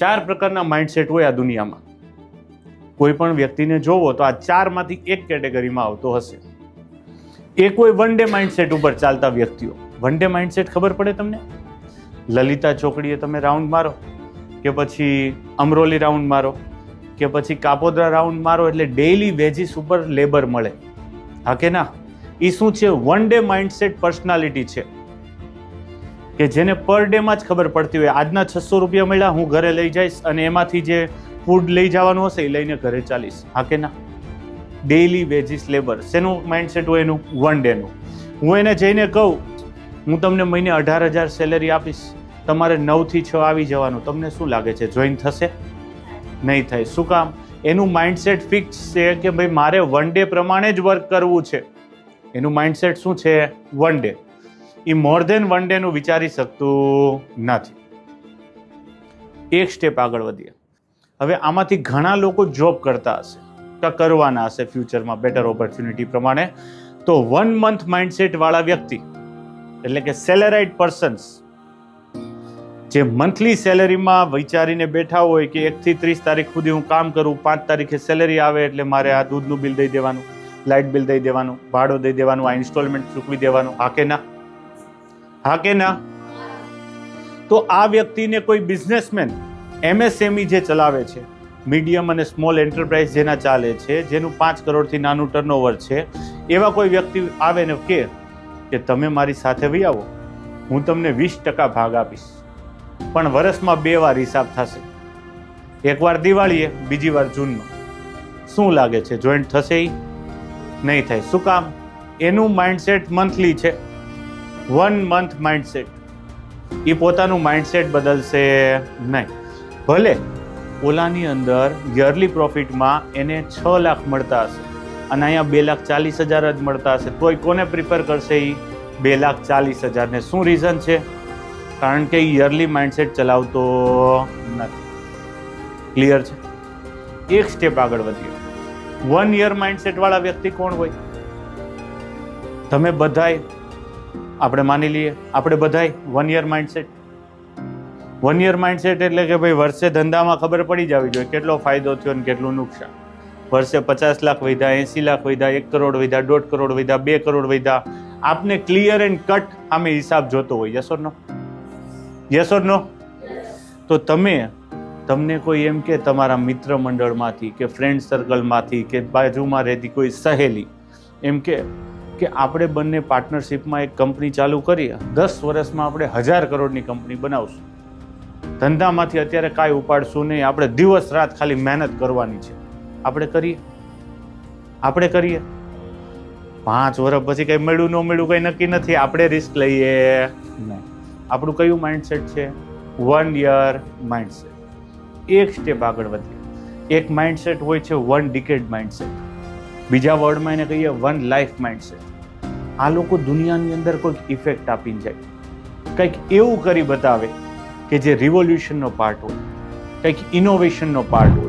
4 પ્રકારના માઇન્ડસેટ હોય આ દુનિયામાં. કોઈ પણ વ્યક્તિને જોવો તો આ 4માંથી એક કેટેગરીમાં આવતો હશે. એક હોય વન ડે માઇન્ડસેટ ઉપર ચાલતા વ્યક્તિઓ. વન ડે માઇન્ડસેટ ખબર પડે તમને? લલિતા ચોકડીએ તમે રાઉન્ડ મારો, કે પછી અમરોલી રાઉન્ડ મારો, કે પછી કાપોદ્રા રાઉન્ડ મારો એટલે ડેઈલી વેજીસ ઉપર લેબર મળે. હા કે ના? એ શું છે? વન ડે માઇન્ડસેટ પર્સનાલિટી છે કે જેને પર ડે માં જ ખબર પડતી હોય આજના 600 રૂપિયા મળ્યા, હું ઘરે લઈ જઈશ અને એમાંથી જે ફૂડ લઈ જવાનું હશે એ લઈને ઘરે ચાલીશ. હા કે ના? Daily veggies labour. શેનું માઇન્ડસેટ હોય એનું? વન ડેનું. હું એને જઈને કહું હું તમને મહિને 18,000 સેલેરી આપીશ, તમારે 9 થી 6 આવી જવાનું, તમને શું લાગે છે જોઈન થશે? નહીં થાય. શું કામ? એનું માઇન્ડસેટ ફિક્સ છે કે ભાઈ મારે વન ડે પ્રમાણે જ વર્ક કરવું છે. એનું માઇન્ડસેટ શું છે? One day. એ મોર ધેન વન ડે નું વિચારી શકતું નથી. એક સ્ટેપ આગળ વધીએ. હવે આમાંથી ઘણા લોકો જોબ કરતા હશે કે કરવાના હશે ફ્યુચરમાં બેટર ઓપોર્ચ્યુનિટી પ્રમાણે. તો 1 મંથ માઇન્ડસેટ વાળા વ્યક્તિ એટલે કે સેલેરાઇડ પર્સન્સ જે મંથલી સેલેરીમાં વિચારીને બેઠા હોય કે 1 થી 30 તારીખ સુધી હું કામ કરું, 5 તારીખે સેલેરી આવે એટલે મારે આ દૂધનું બિલ દઈ દેવાનું, લાઇટ બિલ દઈ દેવાનું, ભાડું દઈ દેવાનું, આ ઇન્સ્ટોલમેન્ટ ચૂકવી દેવાનું. હા કે ના? હા કે ના? તો આ વ્યક્તિને કોઈ બિઝનેસમેન MSME જે ચલાવે છે, મીડિયમ અને સ્મોલ એન્ટરપ્રાઇઝ જેના ચાલે છે, જેનું 5 કરોડથી નાનું ટર્નઓવર છે, એવા કોઈ વ્યક્તિ આવે ને કે તમે મારી સાથે વહી આવો, હું તમને 20% ભાગ આપીશ, પણ વર્ષમાં 2 વાર હિસાબ થશે, એકવાર દિવાળીએ, બીજી વાર જૂનમાં. શું લાગે છે જોઈન્ટ થશે? નહીં થાય. શું કામ? એનું માઇન્ડસેટ મંથલી છે, 1 મંથ માઇન્ડસેટ. એ પોતાનું માઇન્ડસેટ બદલશે નહીં. ભલે ઓલાની અંદર યરલી પ્રોફિટમાં એને 6 લાખ મળતા હશે અને અહીંયા 2,40,000 જ મળતા હશે, તોય કોને પ્રિફર કરશે? એ 2,40,000 ને. શું રીઝન છે? કારણ કે યરલી માઇન્ડસેટ ચલાવતો નથી. ક્લિયર છે? એક સ્ટેપ આગળ વધીએ. 1 યર માઇન્ડસેટ વાળા વ્યક્તિ કોણ હોય? તમે બધાય, આપણે માની લઈએ આપણે બધાય 1 યર માઇન્ડસેટ. 1 યર માઇન્ડસેટ એટલે કે ભાઈ વર્ષે ધંધામાં ખબર પડી જવી જોઈએ કેટલો ફાયદો થયો અને કેટલું નુકસાન. વર્ષે 50 લાખ વધ્યા, 80 લાખ વધ્યા, 1 કરોડ વધ્યા, 1.5 કરોડ વધ્યા, 2 કરોડ વધ્યા. આપને ક્લિયર એન્ડ કટ આમે હિસાબ જોતો હોય. Yes or no? Yes or no? તો તમને કોઈ એમ કે તમારા મિત્ર મંડળમાંથી કે ફ્રેન્ડ સર્કલમાંથી કે બાજુમાં રહેતી કોઈ સહેલી એમ કે આપણે બંને પાર્ટનરશિપમાં એક કંપની ચાલુ કરીએ, 10 વર્ષમાં આપણે 1000 કરોડની કંપની બનાવશું, ધંધામાંથી અત્યારે કાંઈ ઉપાડશું નહીં, આપણે દિવસ રાત ખાલી મહેનત કરવાની છે, આપણે કરીએ? 5 વર્ષ પછી કંઈ મળ્યું ન મળ્યું કંઈ નક્કી નથી, આપણે રિસ્ક લઈએ નહીં. આપણું કયું માઇન્ડસેટ છે? 1 યર માઇન્ડસેટ. એક સ્ટેપ આગળ વધીએ. એક માઇન્ડસેટ હોય છે 1 ડિકેડ માઇન્ડસેટ. બીજા વર્ડમાં એને કહીએ 1 લાઈફ માઇન્ડસેટ. આ લોકો દુનિયાની અંદર કોઈક ઇફેક્ટ આપીને જાય, કંઈક એવું કરી બતાવે કે જે રિવોલ્યુશનનો પાર્ટ હોય, કંઈક ઇનોવેશનનો પાર્ટ હોય.